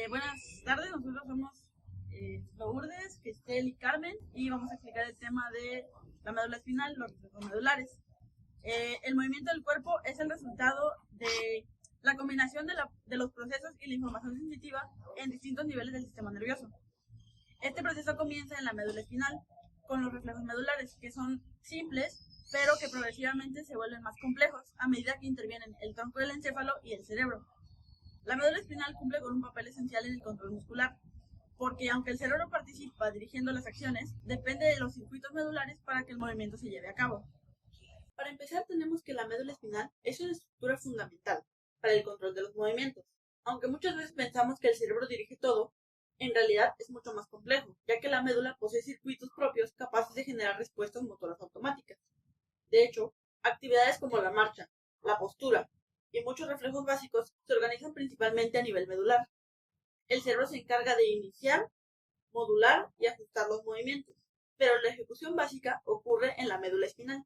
Buenas tardes, nosotros somos Lourdes, Cristel y Carmen y vamos a explicar el tema de la médula espinal, los reflejos medulares. El movimiento del cuerpo es el resultado de la combinación de los procesos y la información sensitiva en distintos niveles del sistema nervioso. Este proceso comienza en la médula espinal con los reflejos medulares, que son simples, pero que progresivamente se vuelven más complejos a medida que intervienen el tronco del encéfalo y el cerebro. La médula espinal cumple con un papel esencial en el control muscular, porque aunque el cerebro participa dirigiendo las acciones, depende de los circuitos medulares para que el movimiento se lleve a cabo. Para empezar, tenemos que la médula espinal es una estructura fundamental para el control de los movimientos. Aunque muchas veces pensamos que el cerebro dirige todo, en realidad es mucho más complejo, ya que la médula posee circuitos propios capaces de generar respuestas motoras automáticas. De hecho, actividades como la marcha, la postura y muchos reflejos básicos se organizan principalmente a nivel medular. El cerebro se encarga de iniciar, modular y ajustar los movimientos, pero la ejecución básica ocurre en la médula espinal.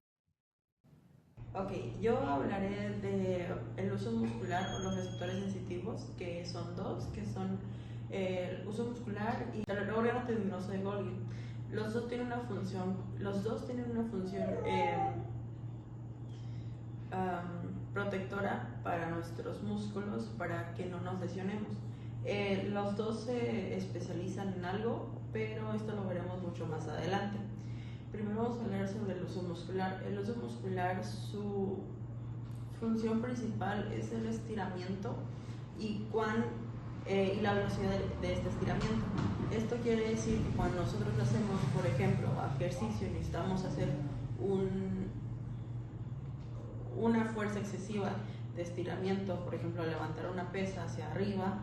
Ok, yo hablaré del uso muscular o los receptores sensitivos, que son dos, que son el uso muscular y el órgano tendinoso de Golgi. Los dos tienen una función, protectora para nuestros músculos, para que no nos lesionemos. Los dos se especializan en algo, pero esto lo veremos mucho más adelante. Primero vamos a hablar sobre el uso muscular. El uso muscular, su función principal es el estiramiento y la velocidad de este estiramiento. Esto quiere decir que cuando nosotros hacemos, por ejemplo, ejercicio y necesitamos hacer una fuerza excesiva de estiramiento, por ejemplo, levantar una pesa hacia arriba,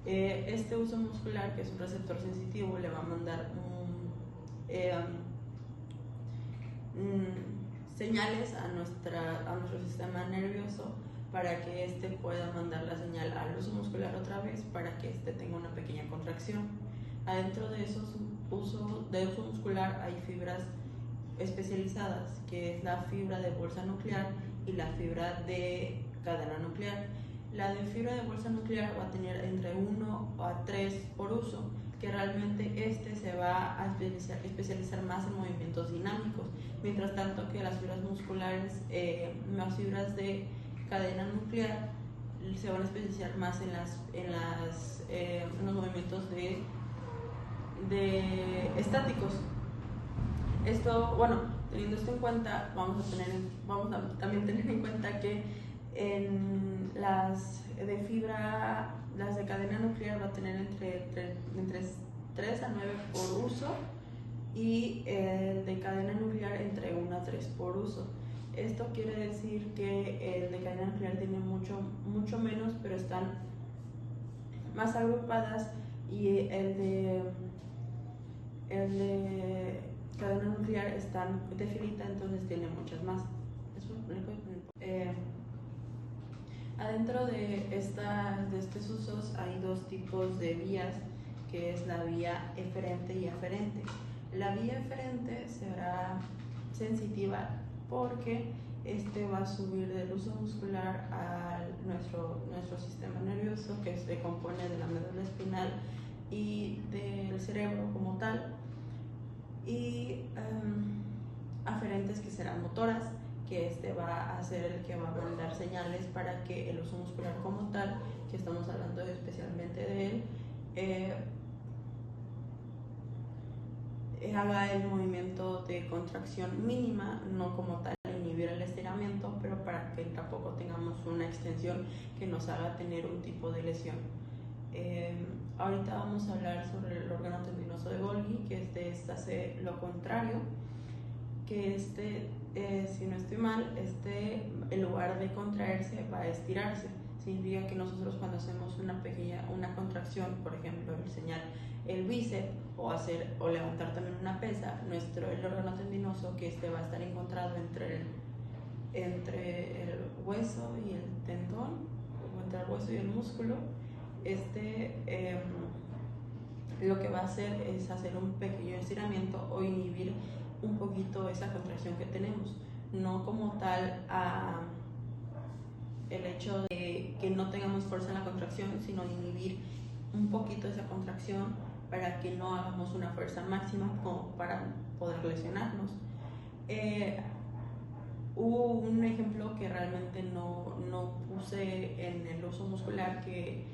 este uso muscular, que es un receptor sensitivo, le va a mandar señales a nuestro sistema nervioso para que éste pueda mandar la señal al uso muscular otra vez para que éste tenga una pequeña contracción. Adentro de uso muscular hay fibras especializadas, que es la fibra de bolsa nuclear y la fibra de cadena nuclear. La de fibra de bolsa nuclear va a tener entre 1 a 3 por uso, que realmente se va a especializar más en movimientos dinámicos, mientras tanto que las fibras musculares, las fibras de cadena nuclear, se van a especializar más en los movimientos estáticos. Teniendo esto en cuenta, vamos a también tener en cuenta que en las de cadena nuclear va a tener entre 3 a 9 por uso, y el de cadena nuclear entre 1 a 3 por uso. Esto quiere decir que el de cadena nuclear tiene mucho menos, pero están más agrupadas, y el de cadena nuclear están de filita, entonces tiene muchas más. Adentro de estos usos hay dos tipos de vías, que es la vía eferente y aferente. La vía eferente será sensitiva porque va a subir del uso muscular a nuestro sistema nervioso, que se compone de la médula espinal y del cerebro como tal, y aferentes, que serán motoras, que va a ser el que va a mandar señales para que el uso muscular como tal, que estamos hablando especialmente de él, haga el movimiento de contracción mínima, no como tal inhibir el estiramiento, pero para que tampoco tengamos una extensión que nos haga tener un tipo de lesión. Ahorita vamos a hablar sobre el órgano tendinoso de Golgi, que hace lo contrario, que si no estoy mal, en lugar de contraerse va a estirarse. Significa que nosotros, cuando hacemos una contracción, por ejemplo, el bíceps, o levantar también una pesa, el órgano tendinoso, que va a estar encontrado entre el hueso y el tendón, o entre el hueso y el músculo, lo que va a hacer es hacer un pequeño estiramiento o inhibir un poquito esa contracción que tenemos, no como tal el hecho de que no tengamos fuerza en la contracción, sino inhibir un poquito esa contracción para que no hagamos una fuerza máxima como para poder lesionarnos. Hubo un ejemplo que realmente no puse en el uso muscular, que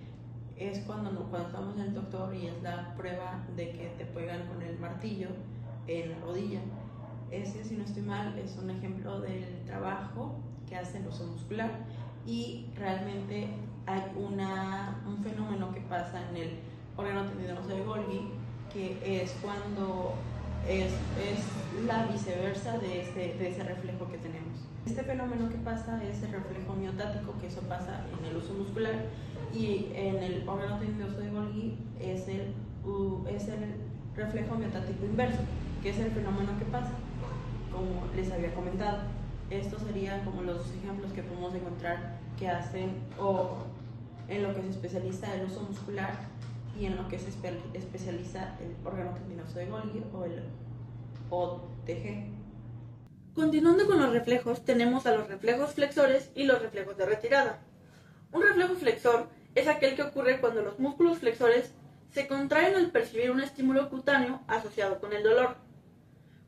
es cuando estamos en el doctor y es la prueba de que te pegan con el martillo en la rodilla. Ese, si no estoy mal, es un ejemplo del trabajo que hace el uso muscular, y realmente hay un fenómeno que pasa en el órgano tendinoso de Golgi, que es cuando es la viceversa de ese reflejo que tenemos. Este fenómeno que pasa es el reflejo miotático, que eso pasa en el uso muscular, y en el órgano tendinoso de Golgi es el reflejo miotático inverso, que es el fenómeno que pasa, como les había comentado. Estos serían como los dos ejemplos que podemos encontrar que hacen, o en lo que se especializa el uso muscular y en lo que se especializa el órgano tendinoso de Golgi o el OTG. Continuando con los reflejos, tenemos a los reflejos flexores y los reflejos de retirada. Un reflejo flexor es aquel que ocurre cuando los músculos flexores se contraen al percibir un estímulo cutáneo asociado con el dolor.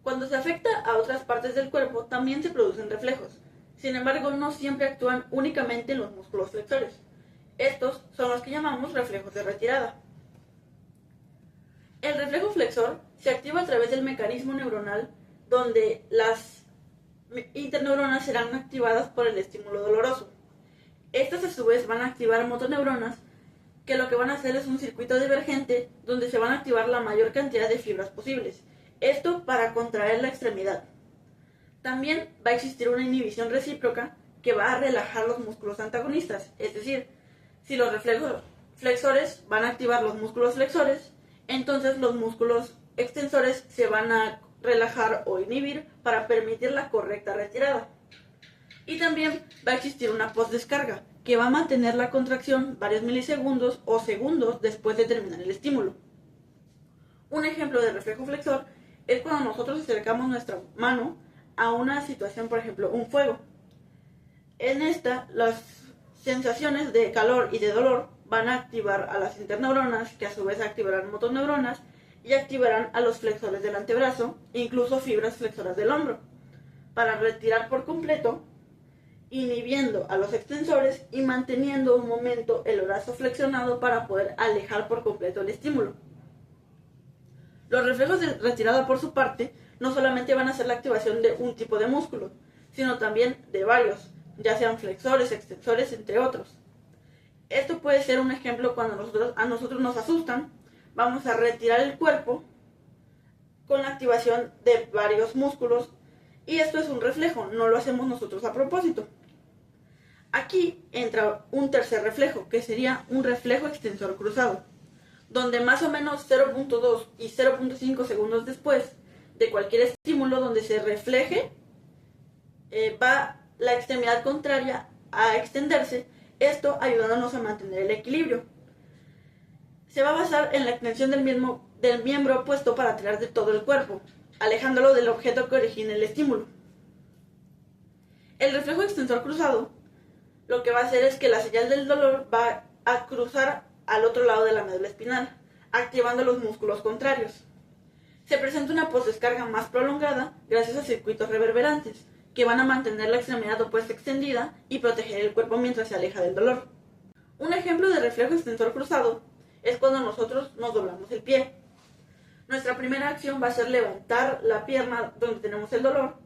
Cuando se afecta a otras partes del cuerpo, también se producen reflejos. Sin embargo, no siempre actúan únicamente en los músculos flexores. Estos son los que llamamos reflejos de retirada. El reflejo flexor se activa a través del mecanismo neuronal, donde las interneuronas serán activadas por el estímulo doloroso. Estas a su vez van a activar motoneuronas, que lo que van a hacer es un circuito divergente donde se van a activar la mayor cantidad de fibras posibles. Esto para contraer la extremidad. También va a existir una inhibición recíproca que va a relajar los músculos antagonistas. Es decir, si los reflejos flexores van a activar los músculos flexores, entonces los músculos extensores se van a relajar o inhibir para permitir la correcta retirada. Y también va a existir una postdescarga, que va a mantener la contracción varios milisegundos o segundos después de terminar el estímulo. Un ejemplo de reflejo flexor es cuando nosotros acercamos nuestra mano a una situación, por ejemplo, un fuego. En esta, las sensaciones de calor y de dolor van a activar a las interneuronas, que a su vez activarán motoneuronas y activarán a los flexores del antebrazo, incluso fibras flexoras del hombro, para retirar por completo, inhibiendo a los extensores y manteniendo un momento el brazo flexionado para poder alejar por completo el estímulo. Los reflejos de retirada, por su parte, no solamente van a ser la activación de un tipo de músculo, sino también de varios, ya sean flexores, extensores, entre otros. Esto puede ser un ejemplo cuando a nosotros nos asustan. Vamos a retirar el cuerpo con la activación de varios músculos, y esto es un reflejo, no lo hacemos nosotros a propósito. Aquí entra un tercer reflejo, que sería un reflejo extensor cruzado, donde más o menos 0.2 y 0.5 segundos después de cualquier estímulo donde se refleje, va la extremidad contraria a extenderse, esto ayudándonos a mantener el equilibrio. Se va a basar en la extensión del miembro opuesto para tirar de todo el cuerpo, alejándolo del objeto que origina el estímulo. El reflejo extensor cruzado lo que va a hacer es que la señal del dolor va a cruzar al otro lado de la médula espinal, activando los músculos contrarios. Se presenta una postdescarga más prolongada gracias a circuitos reverberantes, que van a mantener la extremidad opuesta extendida y proteger el cuerpo mientras se aleja del dolor. Un ejemplo de reflejo extensor cruzado es cuando nosotros nos doblamos el pie. Nuestra primera acción va a ser levantar la pierna donde tenemos el dolor,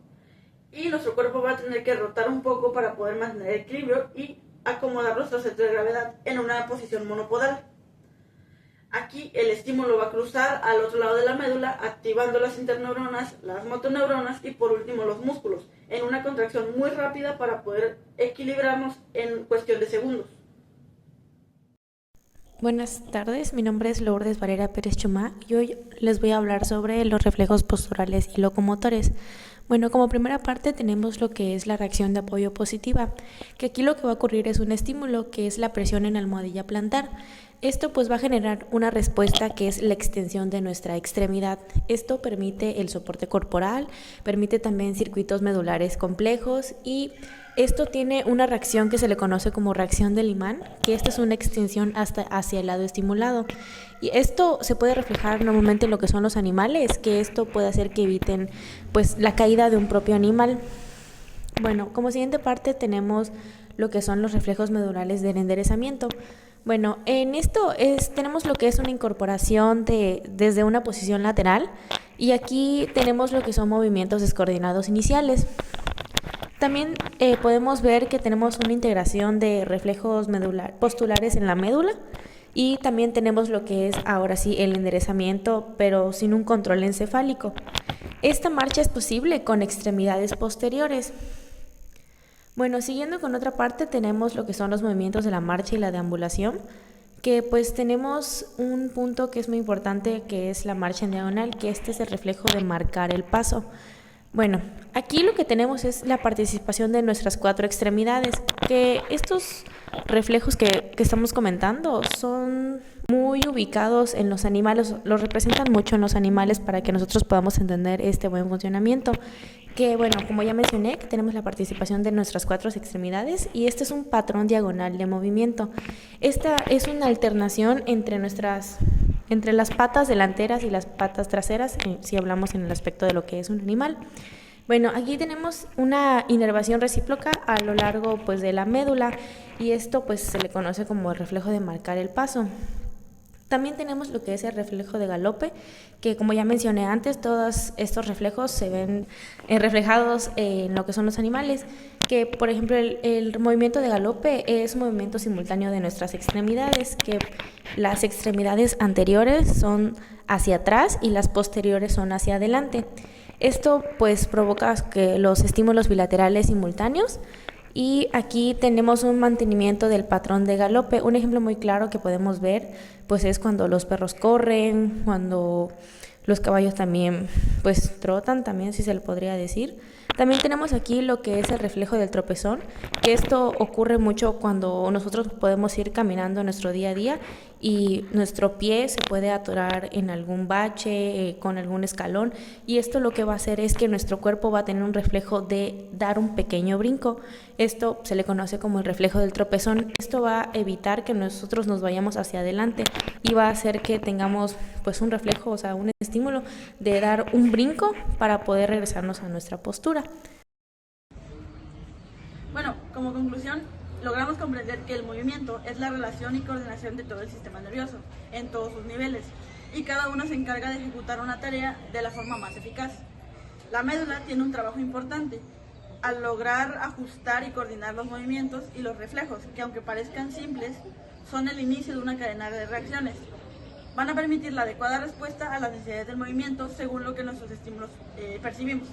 y nuestro cuerpo va a tener que rotar un poco para poder mantener el equilibrio y acomodar nuestro centro de gravedad en una posición monopodal. Aquí el estímulo va a cruzar al otro lado de la médula, activando las interneuronas, las motoneuronas y por último los músculos, en una contracción muy rápida para poder equilibrarnos en cuestión de segundos. Buenas tardes, mi nombre es Lourdes Varela Pérez Chumá y hoy les voy a hablar sobre los reflejos posturales y locomotores. Bueno, como primera parte tenemos lo que es la reacción de apoyo positiva, que aquí lo que va a ocurrir es un estímulo que es la presión en la almohadilla plantar. Esto pues va a generar una respuesta que es la extensión de nuestra extremidad. Esto permite el soporte corporal, permite también circuitos medulares complejos y Esto tiene una reacción que se le conoce como reacción del imán, que esta es una extensión hacia el lado estimulado. Y esto se puede reflejar normalmente en lo que son los animales, que esto puede hacer que eviten pues la caída de un propio animal. Bueno, como siguiente parte tenemos lo que son los reflejos medulares del enderezamiento. Bueno, en esto tenemos lo que es una incorporación desde una posición lateral, y aquí tenemos lo que son movimientos descoordinados iniciales. También podemos ver que tenemos una integración de reflejos postulares en la médula, y también tenemos lo que es ahora sí el enderezamiento, pero sin un control encefálico. Esta marcha es posible con extremidades posteriores. Bueno, siguiendo con otra parte tenemos lo que son los movimientos de la marcha y la deambulación, que pues tenemos un punto que es muy importante, que es la marcha en diagonal, que este es el reflejo de marcar el paso. Bueno, aquí lo que tenemos es la participación de nuestras 4 extremidades, que estos reflejos que estamos comentando son muy ubicados en los animales, los representan mucho en los animales para que nosotros podamos entender este buen funcionamiento. Que bueno, como ya mencioné, que tenemos la participación de nuestras 4 extremidades, y este es un patrón diagonal de movimiento. Esta es una alternación entre las patas delanteras y las patas traseras, si hablamos en el aspecto de lo que es un animal. Bueno, aquí tenemos una inervación recíproca a lo largo pues de la médula, y esto pues se le conoce como el reflejo de marcar el paso. También tenemos lo que es el reflejo de galope, que como ya mencioné antes, todos estos reflejos se ven reflejados en lo que son los animales, que por ejemplo el movimiento de galope es un movimiento simultáneo de nuestras extremidades, que las extremidades anteriores son hacia atrás y las posteriores son hacia adelante. Esto pues provoca que los estímulos bilaterales simultáneos, y aquí tenemos un mantenimiento del patrón de galope. Un ejemplo muy claro que podemos ver pues es cuando los perros corren, cuando los caballos también pues trotan, también si se le podría decir. También tenemos aquí lo que es el reflejo del tropezón, que esto ocurre mucho cuando nosotros podemos ir caminando en nuestro día a día y nuestro pie se puede atorar en algún bache, con algún escalón, y esto lo que va a hacer es que nuestro cuerpo va a tener un reflejo de dar un pequeño brinco. Esto se le conoce como el reflejo del tropezón. Esto va a evitar que nosotros nos vayamos hacia adelante y va a hacer que tengamos pues un reflejo, o sea, un estímulo de dar un brinco para poder regresarnos a nuestra postura. Bueno, como conclusión, logramos comprender que el movimiento es la relación y coordinación de todo el sistema nervioso, en todos sus niveles, y cada uno se encarga de ejecutar una tarea de la forma más eficaz. La médula tiene un trabajo importante al lograr ajustar y coordinar los movimientos y los reflejos, que aunque parezcan simples, son el inicio de una cadena de reacciones. Van a permitir la adecuada respuesta a las necesidades del movimiento según lo que nuestros estímulos percibimos.